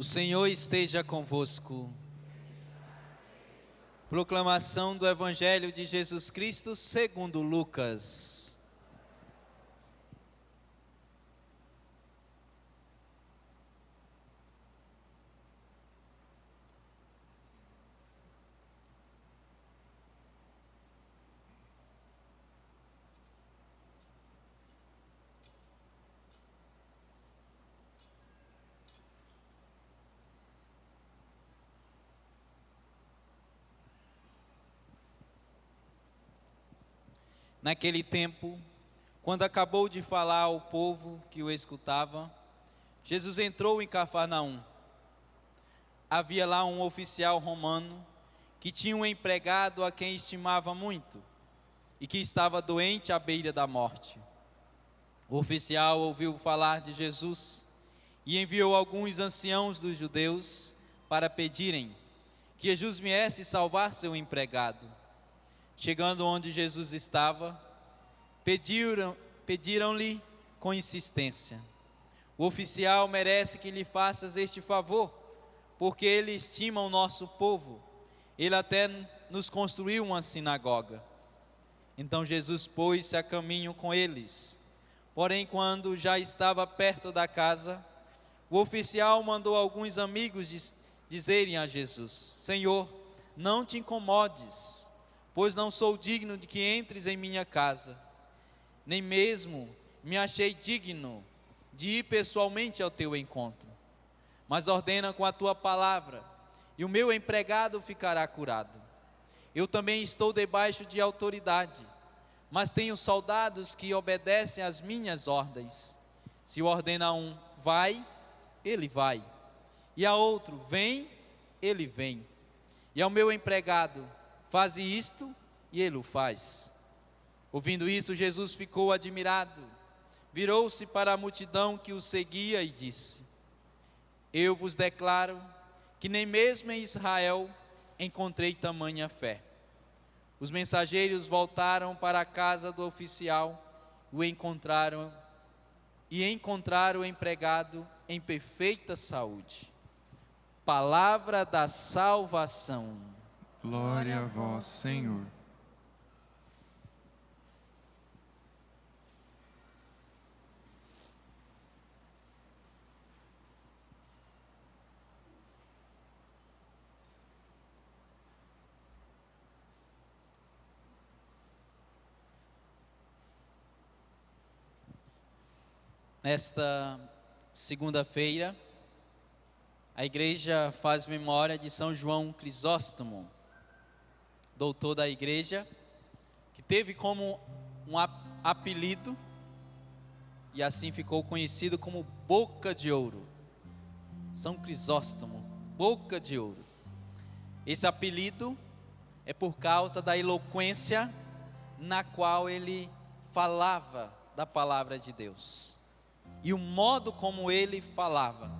Senhor esteja convosco. Proclamação do Evangelho de Jesus Cristo segundo Lucas. Naquele tempo, quando acabou de falar ao povo que o escutava, Jesus entrou em Cafarnaum. Havia lá um oficial romano que tinha um empregado a quem estimava muito e que estava doente à beira da morte. O oficial ouviu falar de Jesus e enviou alguns anciãos dos judeus para pedirem que Jesus viesse salvar seu empregado. Chegando onde Jesus estava, pediram-lhe com insistência: o oficial merece que lhe faças este favor, porque ele estima o nosso povo. Ele até nos construiu uma sinagoga. Então Jesus pôs-se a caminho com eles. Porém, quando já estava perto da casa, o oficial mandou alguns amigos dizerem a Jesus: Senhor, não te incomodes, pois não sou digno de que entres em minha casa. Nem mesmo me achei digno de ir pessoalmente ao teu encontro. Mas ordena com a tua palavra, e o meu empregado ficará curado. Eu também estou debaixo de autoridade, mas tenho soldados que obedecem às minhas ordens. Se ordena a um, vai, ele vai. E a outro, vem, ele vem. E ao meu empregado, faze isto, e ele o faz. Ouvindo isso, Jesus ficou admirado, virou-se para a multidão que o seguia e disse: Eu vos declaro que nem mesmo em Israel encontrei tamanha fé. Os mensageiros voltaram para a casa do oficial e encontraram o empregado em perfeita saúde. Palavra da salvação. Glória a vós, Senhor. Nesta segunda-feira, a igreja faz memória de São João Crisóstomo, doutor da igreja, que teve como um apelido, e assim ficou conhecido como Boca de Ouro. São Crisóstomo, Boca de Ouro. Esse apelido é por causa da eloquência na qual ele falava da palavra de Deus. E o modo como ele falava,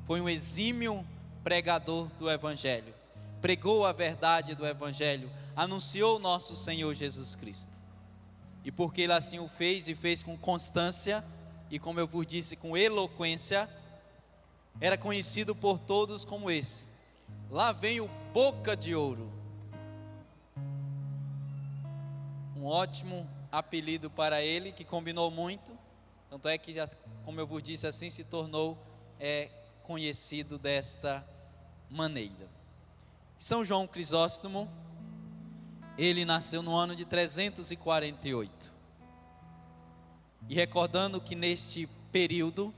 foi um exímio pregador do Evangelho, pregou a verdade do Evangelho, anunciou nosso Senhor Jesus Cristo. E porque ele assim o fez, e fez com constância, e como eu vos disse, com eloquência, era conhecido por todos como esse: lá vem o Boca de Ouro. Um ótimo apelido para ele, que combinou muito. Tanto é que, como eu vos disse, assim se tornou conhecido desta maneira. São João Crisóstomo, ele nasceu no ano de 348. E recordando que neste período,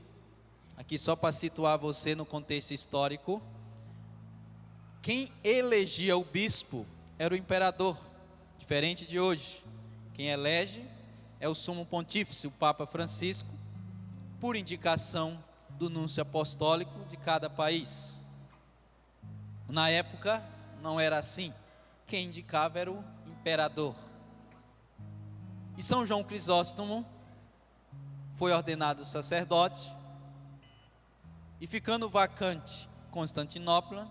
aqui só para situar você no contexto histórico, quem elegia o bispo era o imperador, diferente de hoje. Quem elege é o sumo pontífice, o Papa Francisco, por indicação do núncio apostólico de cada país. Na época não era assim, quem indicava era o imperador. E São João Crisóstomo foi ordenado sacerdote, e ficando vacante Constantinopla,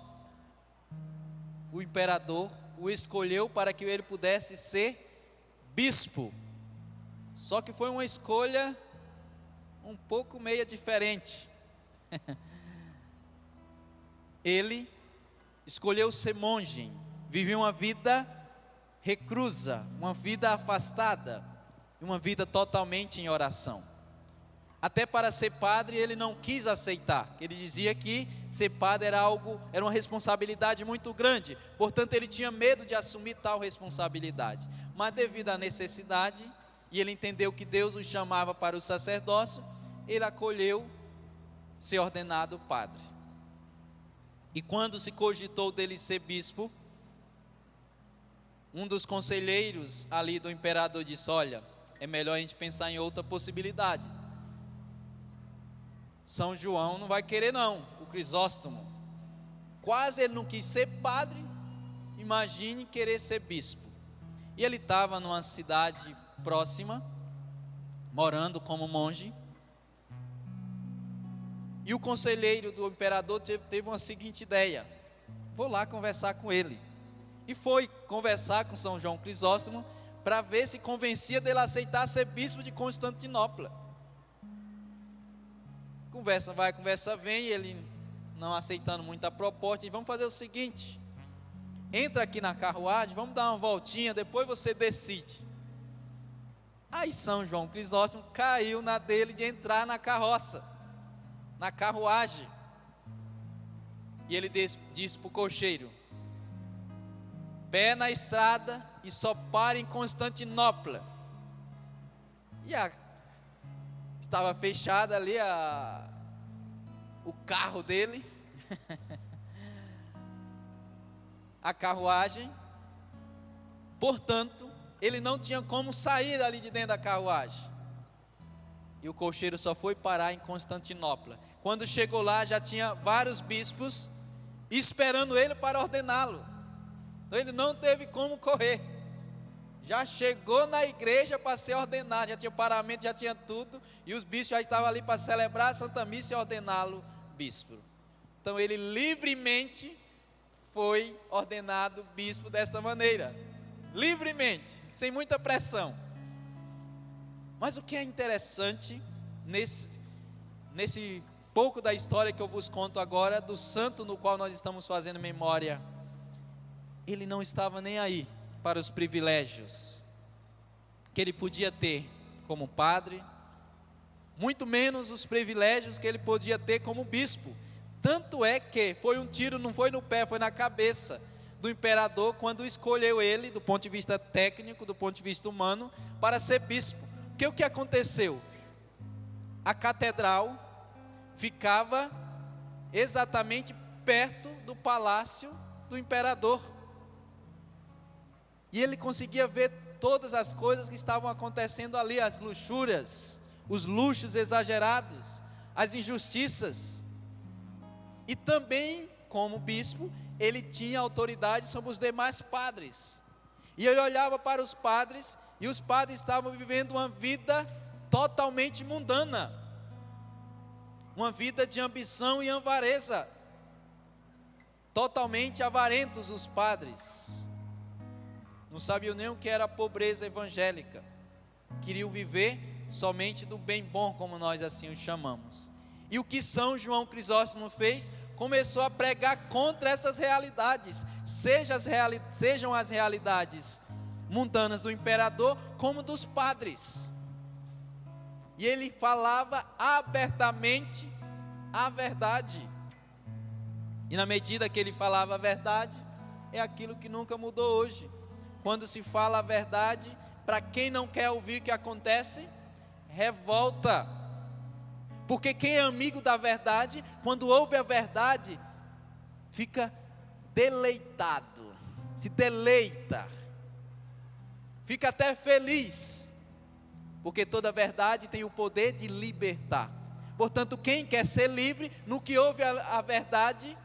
o imperador o escolheu para que ele pudesse ser bispo. Só que foi uma escolha um pouco meio diferente. ele escolheu ser monge, vivia uma vida reclusa, uma vida afastada, uma vida totalmente em oração. Até para ser padre ele não quis aceitar, ele dizia que ser padre era uma responsabilidade muito grande, portanto ele tinha medo de assumir tal responsabilidade, mas devido à necessidade, e ele entendeu que Deus o chamava para o sacerdócio, ele acolheu ser ordenado padre. E quando se cogitou dele ser bispo, um dos conselheiros ali do imperador disse: olha, é melhor a gente pensar em outra possibilidade. São João não vai querer não, o Crisóstomo. Quase ele não quis ser padre, imagine querer ser bispo. E ele estava numa cidade próxima, morando como monge. E o conselheiro do imperador teve uma seguinte ideia: vou lá conversar com ele. E foi conversar com São João Crisóstomo para ver se convencia dele a aceitar ser bispo de Constantinopla. Conversa vai, conversa vem, ele não aceitando muito a proposta, e vamos fazer o seguinte: entra aqui na carruagem, vamos dar uma voltinha, depois você decide. Aí São João Crisóstomo caiu na dele de entrar na carroça, na carruagem, e ele disse para o cocheiro: pé na estrada e só para em Constantinopla. E estava fechado ali o carro dele, a carruagem, portanto, ele não tinha como sair ali de dentro da carruagem. E o cocheiro só foi parar em Constantinopla. Quando chegou lá, já tinha vários bispos esperando ele para ordená-lo. Então ele não teve como correr. Já chegou na igreja para ser ordenado, já tinha paramento, já tinha tudo, e os bispos já estavam ali para celebrar a Santa Missa e ordená-lo bispo. Então ele livremente foi ordenado bispo desta maneira, livremente, sem muita pressão. Mas o que é interessante nesse pouco da história que eu vos conto agora, do santo no qual nós estamos fazendo memória, ele não estava nem aí para os privilégios que ele podia ter como padre, muito menos os privilégios que ele podia ter como bispo. Tanto é que foi um tiro, não foi no pé, foi na cabeça do imperador, quando escolheu ele, do ponto de vista técnico, do ponto de vista humano, para ser bispo. Porque o que aconteceu? A catedral ficava exatamente perto do palácio do imperador, e ele conseguia ver todas as coisas que estavam acontecendo ali, as luxúrias, os luxos exagerados, as injustiças. E também, como bispo, ele tinha autoridade sobre os demais padres. E ele olhava para os padres, e os padres estavam vivendo uma vida totalmente mundana, uma vida de ambição e avareza, totalmente avarentos os padres. Não sabiam nem o que era a pobreza evangélica, queriam viver somente do bem bom, como nós assim o chamamos. E o que São João Crisóstomo fez? Começou a pregar contra essas realidades, sejam as realidades mundanas do imperador, como dos padres. E ele falava abertamente a verdade, e na medida que ele falava a verdade, é aquilo que nunca mudou hoje. Quando se fala a verdade, para quem não quer ouvir o que acontece, revolta. Porque quem é amigo da verdade, quando ouve a verdade, fica deleitado, se deleita, fica até feliz, porque toda verdade tem o poder de libertar. Portanto, quem quer ser livre, no que ouve a verdade,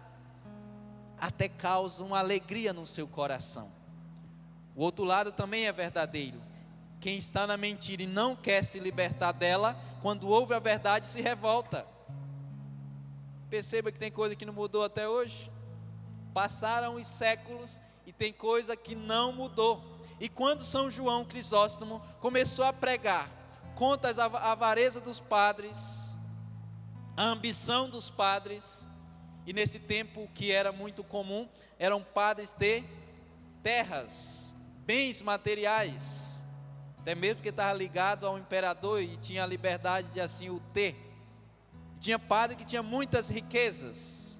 até causa uma alegria no seu coração. O outro lado também é verdadeiro. Quem está na mentira e não quer se libertar dela, quando ouve a verdade, se revolta. Perceba que tem coisa que não mudou até hoje. Passaram os séculos e tem coisa que não mudou. E quando São João Crisóstomo começou a pregar contra a avareza dos padres, a ambição dos padres, E nesse tempo, o que era muito comum eram padres de terras, bens materiais, até mesmo porque estava ligado ao imperador e tinha a liberdade de assim o ter. Tinha padre que tinha muitas riquezas,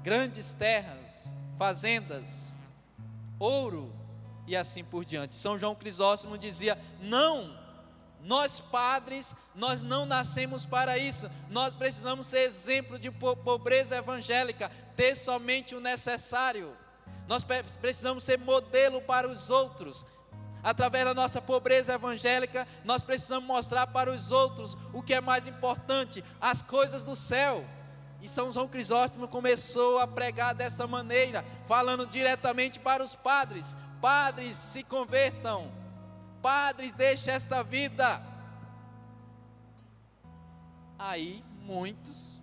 grandes terras, fazendas, ouro e assim por diante. São João Crisóstomo dizia: não, nós padres, nós não nascemos para isso. Nós precisamos ser exemplo de pobreza evangélica, ter somente o necessário. Nós precisamos ser modelo para os outros. Através da nossa pobreza evangélica, nós precisamos mostrar para os outros o que é mais importante, as coisas do céu. E São João Crisóstomo começou a pregar dessa maneira, falando diretamente para os padres: padres, se convertam, padres, deixem esta vida. Aí muitos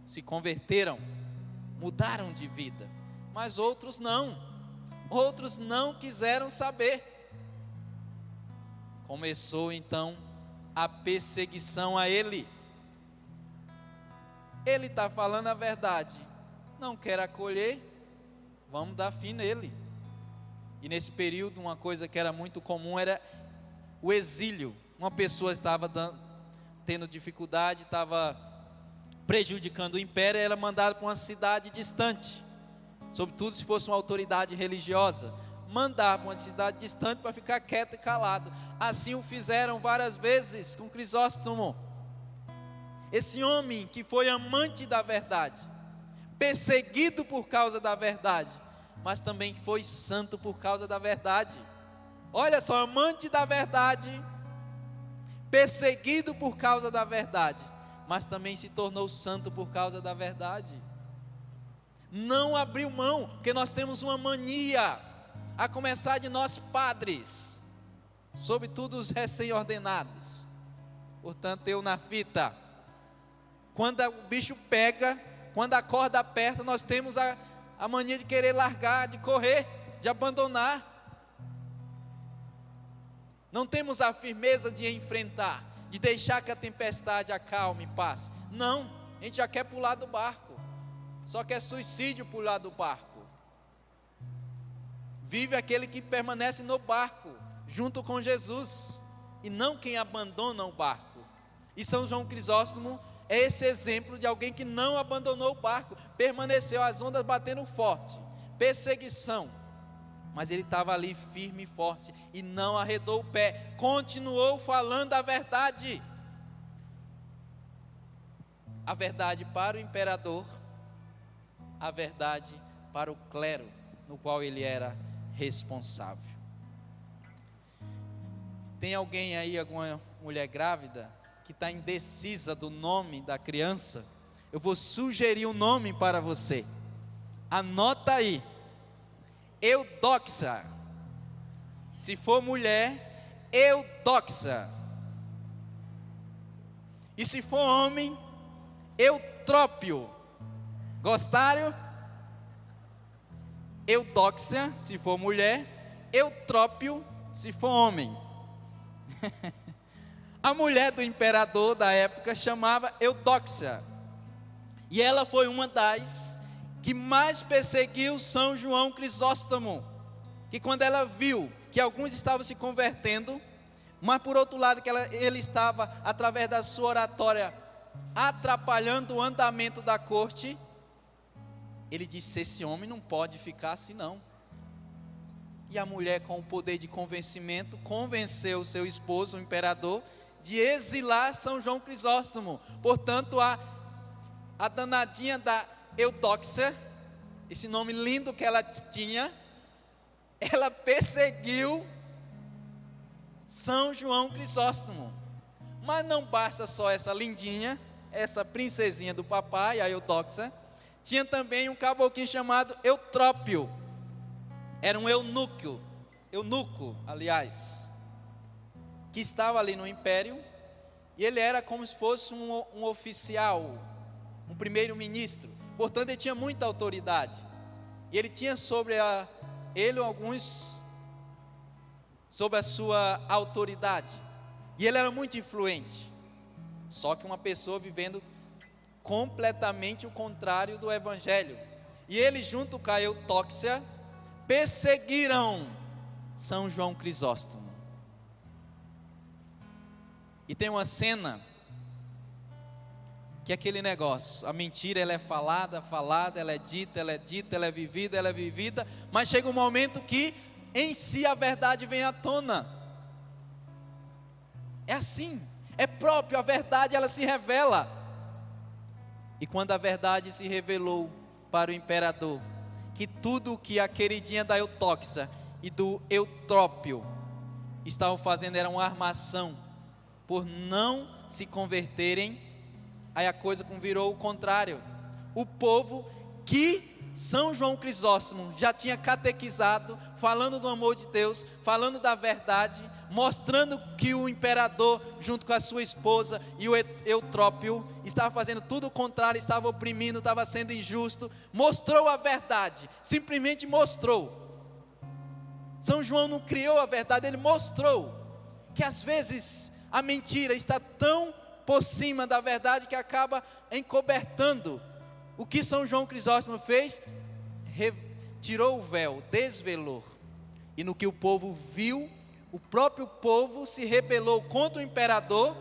se converteram, mudaram de vida, mas outros não quiseram saber. Começou então a perseguição a ele. Ele está falando a verdade, não quer acolher, vamos dar fim nele. E nesse período, uma coisa que era muito comum era o exílio. Uma pessoa estava tendo dificuldade, estava prejudicando o império, era mandada para uma cidade distante, sobretudo se fosse uma autoridade religiosa, mandar para uma cidade distante para ficar quieto e calado. Assim o fizeram várias vezes com Crisóstomo. Esse homem que foi amante da verdade, perseguido por causa da verdade, mas também foi santo por causa da verdade. Olha só, amante da verdade, perseguido por causa da verdade, mas também se tornou santo por causa da verdade. Não abriu mão, porque nós temos uma mania, a começar de nós padres, sobretudo os recém-ordenados. Portanto, eu na fita, quando o bicho pega, quando a corda aperta, nós temos a mania de querer largar, de correr, de abandonar. Não temos a firmeza de enfrentar, de deixar que a tempestade acalme e passe. Não, a gente já quer pular do barco, só quer suicídio pular do barco. Vive aquele que permanece no barco, junto com Jesus, e não quem abandona o barco. E São João Crisóstomo é esse exemplo de alguém que não abandonou o barco, permaneceu, as ondas batendo forte, perseguição, mas ele estava ali firme e forte, e não arredou o pé, continuou falando a verdade para o imperador, a verdade para o clero, no qual ele era responsável. Tem alguém aí, alguma mulher grávida, que está indecisa do nome da criança? Eu vou sugerir um nome para você, anota aí: Eudoxa. Se for mulher, Eudoxa. E se for homem, Eutrópio. Gostaram? Eudoxia, se for mulher, Eutrópio, se for homem. A mulher do imperador da época chamava Eudoxia, e ela foi uma das que mais perseguiu São João Crisóstomo, que quando ela viu que alguns estavam se convertendo, mas por outro lado que ele estava, através da sua oratória, atrapalhando o andamento da corte, ele disse: esse homem não pode ficar assim não. E a mulher, com o poder de convencimento, convenceu o seu esposo, o imperador, de exilar São João Crisóstomo. Portanto, a danadinha da Eudoxia, esse nome lindo que ela tinha, ela perseguiu São João Crisóstomo. Mas não basta só essa lindinha, essa princesinha do papai, a Eudoxia, tinha também um caboclinho chamado Eutrópio. Era um eunuco, aliás, que estava ali no império, e ele era como se fosse um oficial, um primeiro-ministro. Portanto, ele tinha muita autoridade, e ele tinha sobre a sua autoridade, e ele era muito influente. Só que uma pessoa vivendo completamente o contrário do evangelho. E ele, junto com a Eutóxia, perseguiram São João Crisóstomo. E tem uma cena que é aquele negócio, a mentira ela é falada, ela é dita, ela é vivida, mas chega um momento que em si a verdade vem à tona. É assim, é próprio, a verdade ela se revela. E quando a verdade se revelou para o imperador, que tudo o que a queridinha da Eutóxia e do Eutrópio estavam fazendo era uma armação, por não se converterem, aí a coisa virou o contrário. O povo que São João Crisóstomo já tinha catequizado, falando do amor de Deus, falando da verdade, mostrando que o imperador, junto com a sua esposa e o Eutrópio, estava fazendo tudo o contrário, estava oprimindo, estava sendo injusto, mostrou a verdade, simplesmente mostrou. São João não criou a verdade, ele mostrou que às vezes a mentira está tão por cima da verdade que acaba encobertando. O que São João Crisóstomo fez? Tirou o véu, desvelou. E no que o povo viu, o próprio povo se rebelou contra o imperador,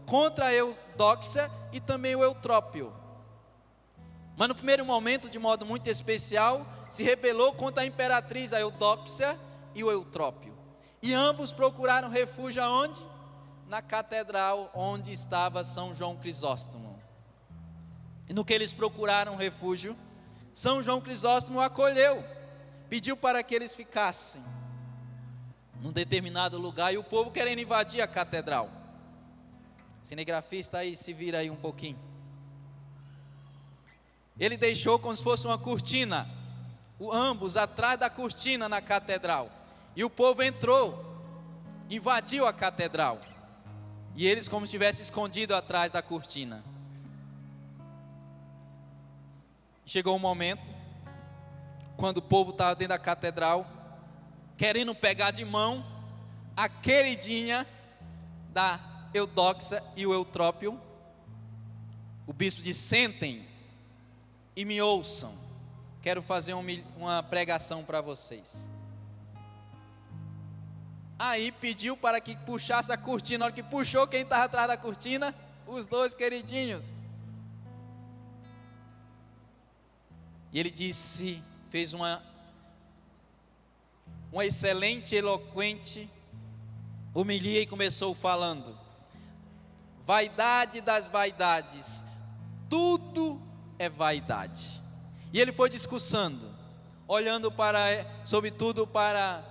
contra a Eudoxia e também o Eutrópio. Mas no primeiro momento, de modo muito especial, se rebelou contra a imperatriz, a Eudoxia e o Eutrópio. E ambos procuraram refúgio aonde? Na catedral onde estava São João Crisóstomo. E no que eles procuraram refúgio, São João Crisóstomo acolheu, pediu para que eles ficassem num determinado lugar, e o povo querendo invadir a catedral. Cinegrafista aí, se vira aí um pouquinho. Ele deixou como se fosse uma cortina, ambos atrás da cortina na catedral, e o povo entrou, invadiu a catedral, e eles como se tivessem escondido atrás da cortina. Chegou um momento, quando o povo estava dentro da catedral, querendo pegar de mão a queridinha da Eudoxia e o Eutrópio. O bispo disse: sentem e me ouçam, quero fazer uma pregação para vocês. Aí pediu para que puxasse a cortina. Na hora que puxou, quem estava atrás da cortina? Os dois queridinhos. E ele disse, fez uma excelente, eloquente homilia e começou falando: vaidade das vaidades, tudo é vaidade. E ele foi discursando, olhando sobretudo para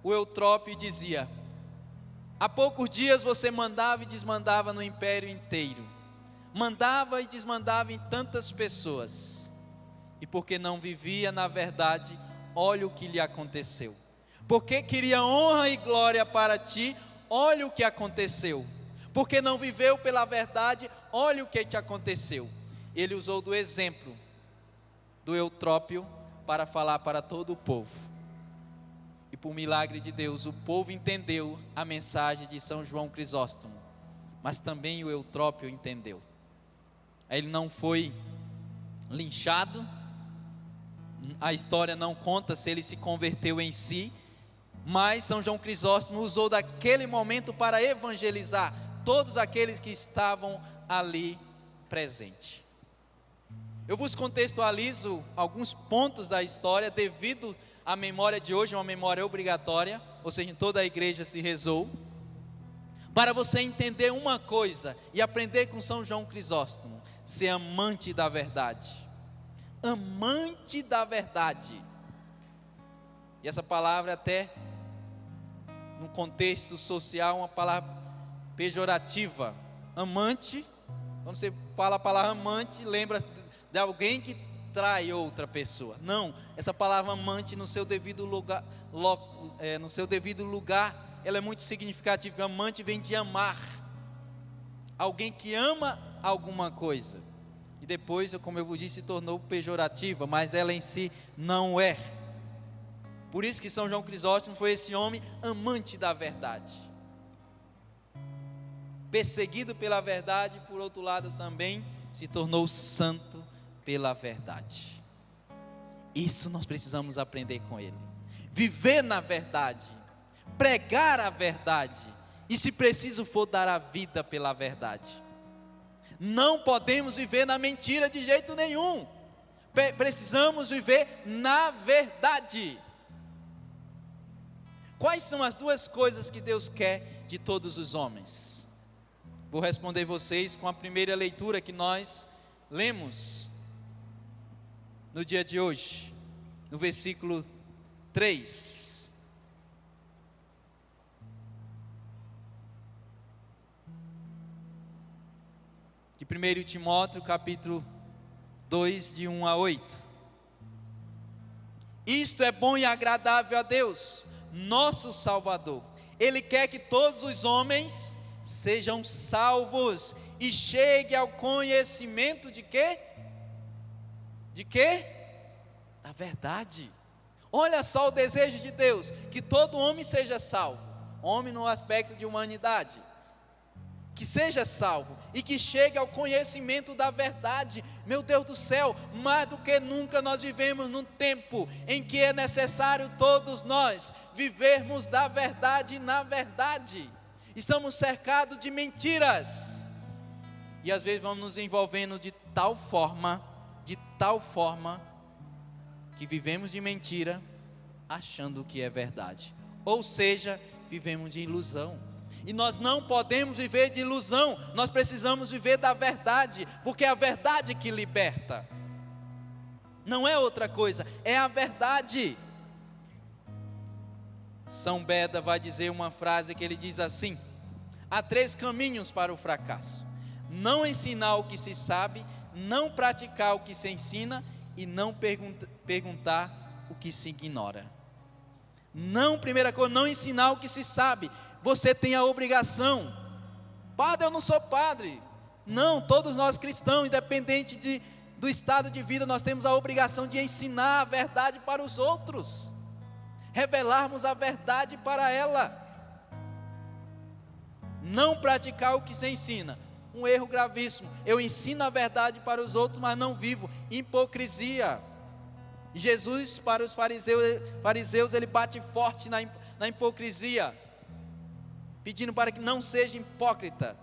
o Eutrópio, e dizia: há poucos dias você mandava e desmandava no império inteiro, mandava e desmandava em tantas pessoas, e porque não vivia na verdade, olha o que lhe aconteceu. Porque queria honra e glória para ti, olha o que aconteceu. Porque não viveu pela verdade, olha o que te aconteceu. Ele usou do exemplo do Eutrópio para falar para todo o povo. E por milagre de Deus, o povo entendeu a mensagem de São João Crisóstomo, mas também o Eutrópio entendeu. Ele não foi linchado, a história não conta se ele se converteu em si, mas São João Crisóstomo usou daquele momento para evangelizar todos aqueles que estavam ali presentes. Eu vos contextualizo alguns pontos da história devido à memória de hoje, uma memória obrigatória, ou seja, em toda a igreja se rezou, para você entender uma coisa e aprender com São João Crisóstomo: ser amante da verdade. Amante da verdade. E essa palavra até no contexto social, uma palavra pejorativa. Amante, quando você fala a palavra amante, lembra de alguém que trai outra pessoa. Não, essa palavra amante no seu devido lugar, ela é muito significativa. Amante vem de amar, alguém que ama alguma coisa. E depois, como eu vos disse, se tornou pejorativa, mas ela em si não é. Por isso que São João Crisóstomo foi esse homem amante da verdade, perseguido pela verdade, por outro lado também se tornou santo pela verdade. Isso nós precisamos aprender com ele. Viver na verdade, pregar a verdade, e se preciso for dar a vida pela verdade. Não podemos viver na mentira de jeito nenhum. Precisamos viver na verdade. Quais são as duas coisas que Deus quer de todos os homens? Vou responder vocês com a primeira leitura que nós lemos no dia de hoje, no versículo 3. De 1 Timóteo, capítulo 2, de 1 a 8. Isto é bom e agradável a Deus, nosso Salvador. Ele quer que todos os homens sejam salvos e cheguem ao conhecimento de quê? De quê? Da verdade. Olha só o desejo de Deus, que todo homem seja salvo. Homem no aspecto de humanidade. Que seja salvo e que chegue ao conhecimento da verdade. Meu Deus do céu, mais do que nunca nós vivemos num tempo em que é necessário todos nós vivermos da verdade na verdade. Estamos cercados de mentiras e às vezes vamos nos envolvendo de tal forma que vivemos de mentira achando que é verdade, ou seja, vivemos de ilusão. E nós não podemos viver de ilusão, nós precisamos viver da verdade, porque é a verdade que liberta, não é outra coisa, é a verdade. São Beda vai dizer uma frase que ele diz assim: há 3 caminhos para o fracasso: não ensinar o que se sabe, não praticar o que se ensina e não perguntar o que se ignora. Não, primeira coisa, não ensinar o que se sabe. Você tem a obrigação. Padre, eu não sou padre. Não, todos nós cristãos, independente do estado de vida, nós temos a obrigação de ensinar a verdade para os outros, revelarmos a verdade para ela. Não praticar o que se ensina, um erro gravíssimo. Eu ensino a verdade para os outros, mas não vivo. Hipocrisia. Jesus, para os fariseus, ele bate forte na hipocrisia, pedindo para que não seja hipócrita.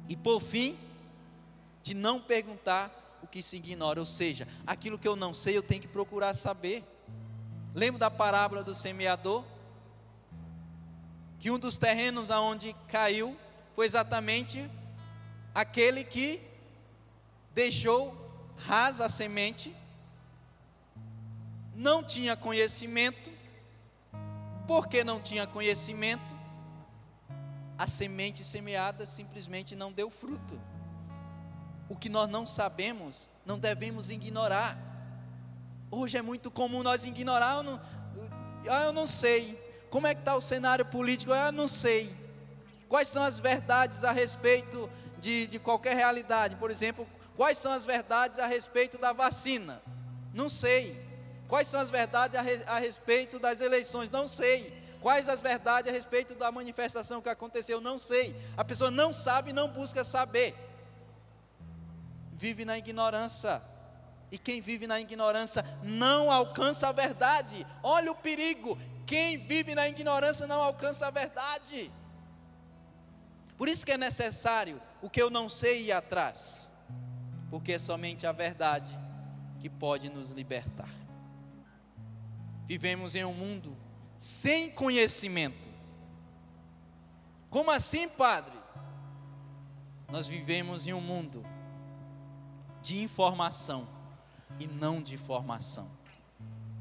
E por fim, de não perguntar o que se ignora, ou seja, aquilo que eu não sei, eu tenho que procurar saber. Lembra da parábola do semeador? Que um dos terrenos aonde caiu foi exatamente aquele que deixou rasa a semente, não tinha conhecimento. Porque não tinha conhecimento, a semente semeada simplesmente não deu fruto. O que nós não sabemos, não devemos ignorar. Hoje é muito comum nós ignorar. Eu não sei. Como é que está o cenário político? Eu não sei. Quais são as verdades a respeito de qualquer realidade? Por exemplo, quais são as verdades a respeito da vacina? Não sei. Quais são as verdades a respeito das eleições? Não sei. Quais as verdades a respeito da manifestação que aconteceu? Não sei. A pessoa não sabe e não busca saber. Vive na ignorância. E quem vive na ignorância não alcança a verdade. Olha o perigo. Quem vive na ignorância não alcança a verdade. Por isso que é necessário o que eu não sei ir atrás. Porque é somente a verdade que pode nos libertar. Vivemos em um mundo sem conhecimento. Como assim, padre? Nós vivemos em um mundo de informação e não de formação.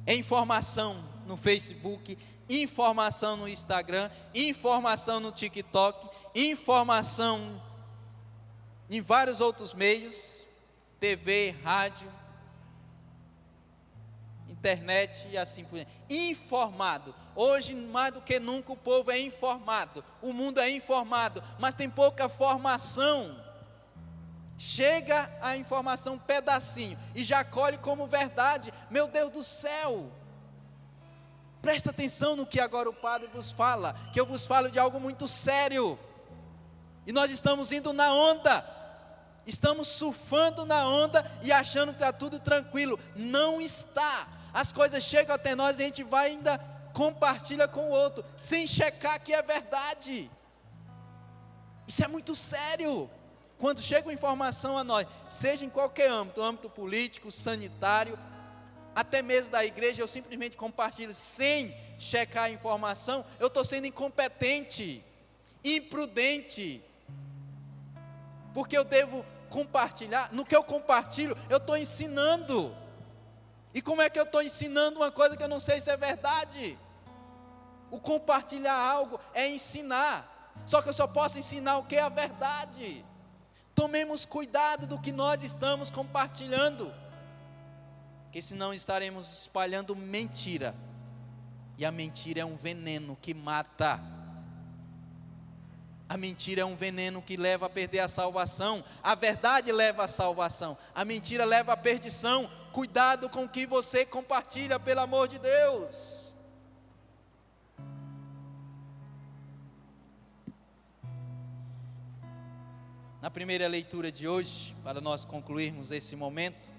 É informação no Facebook, informação no Instagram, informação no TikTok, informação em vários outros meios, TV, rádio, internet e assim por diante. Informado. Hoje, mais do que nunca, o povo é informado. O mundo é informado, mas tem pouca formação. Chega a informação um pedacinho e já colhe como verdade. Meu Deus do céu! Presta atenção no que agora o padre vos fala, que eu vos falo de algo muito sério. E nós estamos indo na onda. Estamos surfando na onda e achando que está tudo tranquilo. Não está. As coisas chegam até nós e a gente vai ainda compartilha com o outro, sem checar que é verdade. Isso é muito sério. Quando chega uma informação a nós, seja em qualquer âmbito, âmbito político, sanitário, até mesmo da igreja, eu simplesmente compartilho sem checar a informação, eu estou sendo incompetente, imprudente, porque eu devo compartilhar. No que eu compartilho, eu estou ensinando. E como é que eu estou ensinando uma coisa que eu não sei se é verdade? O compartilhar algo é ensinar, só que eu só posso ensinar o que é a verdade. Tomemos cuidado do que nós estamos compartilhando, porque senão estaremos espalhando mentira, e a mentira é um veneno que mata. A mentira é um veneno que leva a perder a salvação. A verdade leva à salvação, a mentira leva à perdição. Cuidado com o que você compartilha, pelo amor de Deus. Na primeira leitura de hoje, para nós concluirmos esse momento,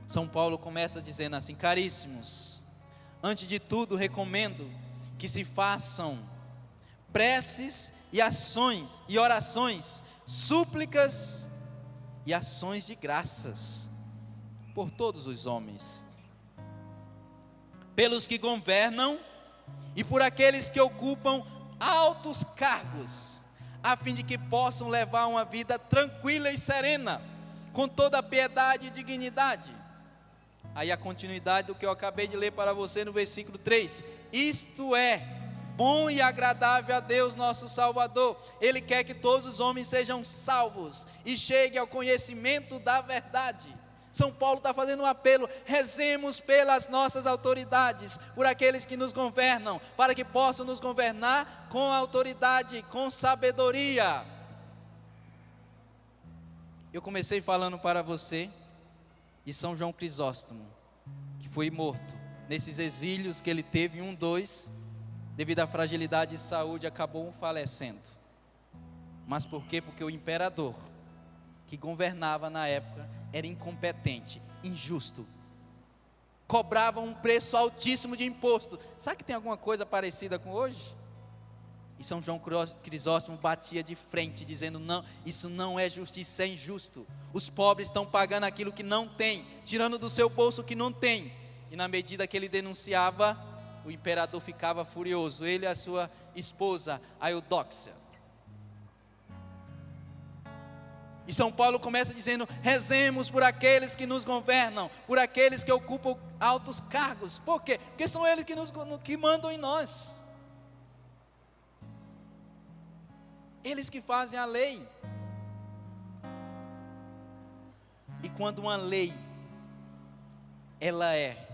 São Paulo começa dizendo assim: caríssimos, antes de tudo recomendo que se façam preces e ações e orações, súplicas e ações de graças por todos os homens, pelos que governam e por aqueles que ocupam altos cargos, a fim de que possam levar uma vida tranquila e serena, com toda a piedade e dignidade. Aí a continuidade do que eu acabei de ler para você no versículo 3: isto é bom e agradável a Deus nosso Salvador. Ele quer que todos os homens sejam salvos e cheguem ao conhecimento da verdade. São Paulo está fazendo um apelo: rezemos pelas nossas autoridades, por aqueles que nos governam, para que possam nos governar com autoridade, com sabedoria. Eu comecei falando para você de São João Crisóstomo, que foi morto nesses exílios que ele teve, 2, devido à fragilidade de saúde, acabou falecendo. Mas por quê? Porque o imperador que governava na época era incompetente, injusto, cobrava um preço altíssimo de imposto. Sabe que tem alguma coisa parecida com hoje? E São João Crisóstomo batia de frente, dizendo: não, isso não é justiça, isso é injusto. Os pobres estão pagando aquilo que não tem, tirando do seu bolso o que não tem. E na medida que ele denunciava, o imperador ficava furioso, ele e a sua esposa, a Eudóxia. E São Paulo começa dizendo: rezemos por aqueles que nos governam, por aqueles que ocupam altos cargos. Por quê? Porque são eles que mandam em nós. Eles que fazem a lei. E quando uma lei, ela é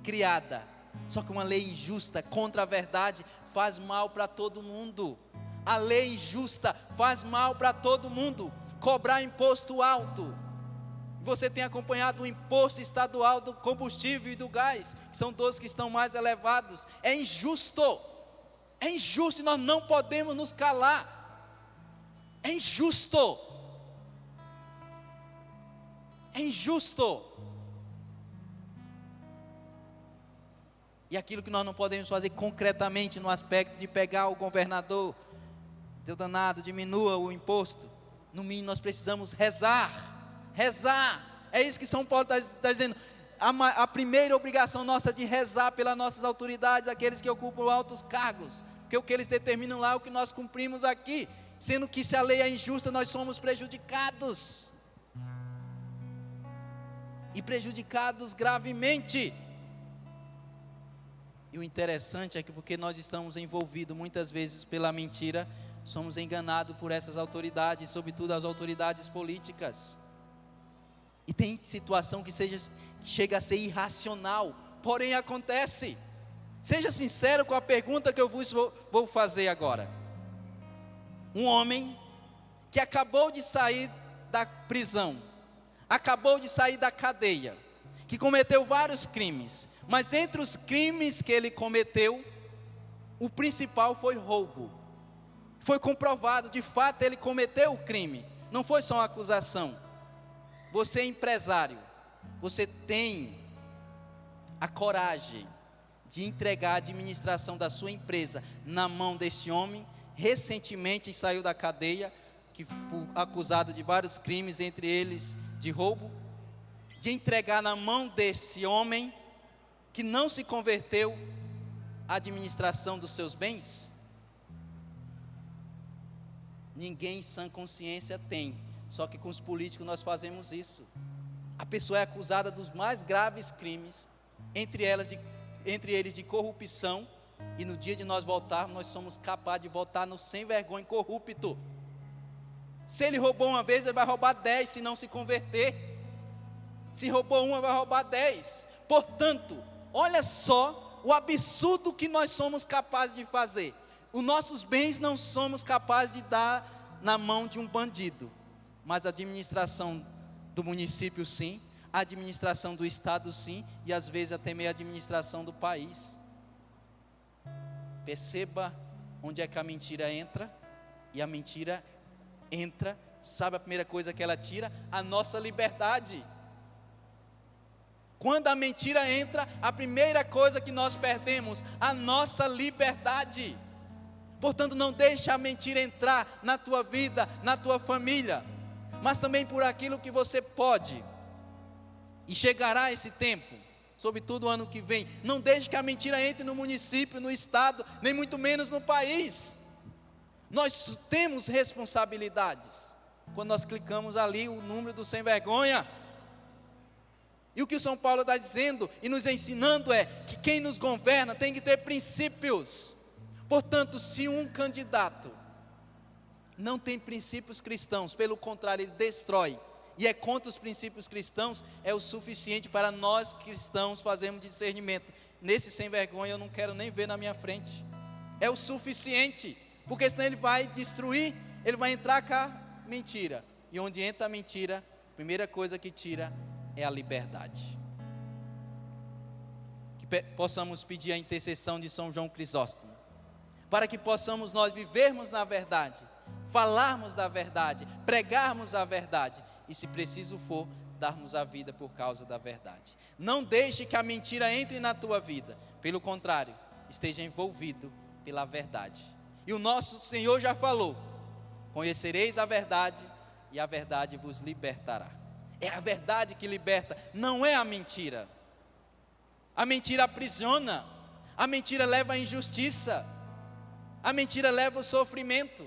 criada, só que uma lei injusta, contra a verdade, faz mal para todo mundo. A lei injusta faz mal para todo mundo. Cobrar imposto alto. Você tem acompanhado o imposto estadual do combustível e do gás, que são dos que estão mais elevados. É injusto. É injusto e nós não podemos nos calar. É injusto. É injusto. E aquilo que nós não podemos fazer concretamente no aspecto de pegar o governador, Deus danado, diminua o imposto. No mínimo nós precisamos rezar. Rezar. É isso que São Paulo está dizendo. A primeira obrigação nossa é de rezar pelas nossas autoridades, aqueles que ocupam altos cargos. Porque o que eles determinam lá é o que nós cumprimos aqui. Sendo que se a lei é injusta, nós somos prejudicados. E prejudicados gravemente. E o interessante é que porque nós estamos envolvidos muitas vezes pela mentira, somos enganados por essas autoridades, sobretudo as autoridades políticas. E tem situação que chega a ser irracional, porém acontece. Seja sincero com a pergunta que eu vou fazer agora. Um homem que acabou de sair da prisão, acabou de sair da cadeia, que cometeu vários crimes, mas entre os crimes que ele cometeu, o principal foi roubo. Foi comprovado, de fato ele cometeu o crime. Não foi só uma acusação. Você é empresário, você tem a coragem de entregar a administração da sua empresa na mão deste homem, recentemente saiu da cadeia, acusado de vários crimes, entre eles de roubo, de entregar na mão desse homem, que não se converteu, a administração dos seus bens? Ninguém em sã consciência tem, só que com os políticos nós fazemos isso. A pessoa é acusada dos mais graves crimes, entre eles de corrupção, e no dia de nós voltarmos, nós somos capazes de voltar no sem vergonha corrupto. Se ele roubou uma vez, ele vai roubar 10 se não se converter. Se roubou uma, vai roubar 10. Portanto, olha só o absurdo que nós somos capazes de fazer. Os nossos bens não somos capazes de dar na mão de um bandido, mas a administração do município sim, a administração do estado sim, e às vezes até mesmo a administração do país. Perceba onde é que a mentira entra, e a mentira entra, sabe a primeira coisa que ela tira? A nossa liberdade. Quando a mentira entra, a primeira coisa que nós perdemos, a nossa liberdade. Portanto, não deixe a mentira entrar na tua vida, na tua família, mas também por aquilo que você pode. E chegará esse tempo, sobretudo o ano que vem. Não deixe que a mentira entre no município, no estado, nem muito menos no país. Nós temos responsabilidades. Quando nós clicamos ali o número do sem vergonha. E o que o São Paulo está dizendo e nos ensinando é que quem nos governa tem que ter princípios. Portanto, se um candidato não tem princípios cristãos, pelo contrário, ele destrói, e é contra os princípios cristãos, é o suficiente para nós cristãos fazermos discernimento. Nesse sem vergonha eu não quero nem ver na minha frente. É o suficiente, porque senão ele vai destruir, ele vai entrar com a mentira. E onde entra a mentira, a primeira coisa que tira é a liberdade. Que possamos pedir a intercessão de São João Crisóstomo, para que possamos nós vivermos na verdade, falarmos da verdade, pregarmos a verdade, e se preciso for, darmos a vida por causa da verdade. Não deixe que a mentira entre na tua vida, pelo contrário, esteja envolvido pela verdade. E o nosso Senhor já falou: conhecereis a verdade, e a verdade vos libertará. É a verdade que liberta, não é a mentira. A mentira aprisiona, a mentira leva à injustiça, a mentira leva ao sofrimento.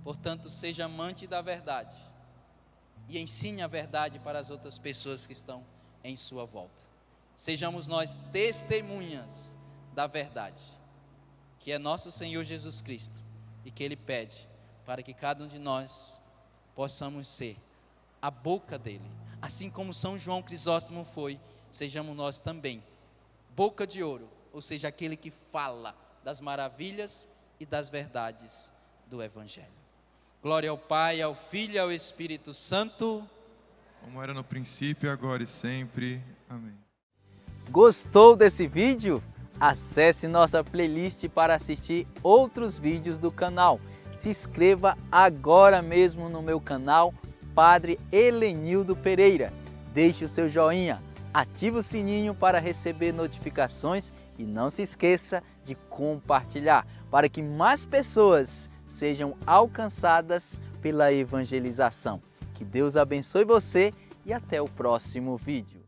Portanto, seja amante da verdade e ensine a verdade para as outras pessoas que estão em sua volta. Sejamos nós testemunhas da verdade, que é nosso Senhor Jesus Cristo, e que Ele pede para que cada um de nós possamos ser a boca dele, assim como São João Crisóstomo foi. Sejamos nós também boca de ouro, ou seja, aquele que fala das maravilhas e das verdades do Evangelho. Glória ao Pai, ao Filho e ao Espírito Santo, como era no princípio, agora e sempre. Amém. Gostou desse vídeo? Acesse nossa playlist para assistir outros vídeos do canal. Se inscreva agora mesmo no meu canal, Padre Helenildo Pereira. Deixe o seu joinha, ative o sininho para receber notificações e não se esqueça de compartilhar, para que mais pessoas sejam alcançadas pela evangelização. Que Deus abençoe você e até o próximo vídeo.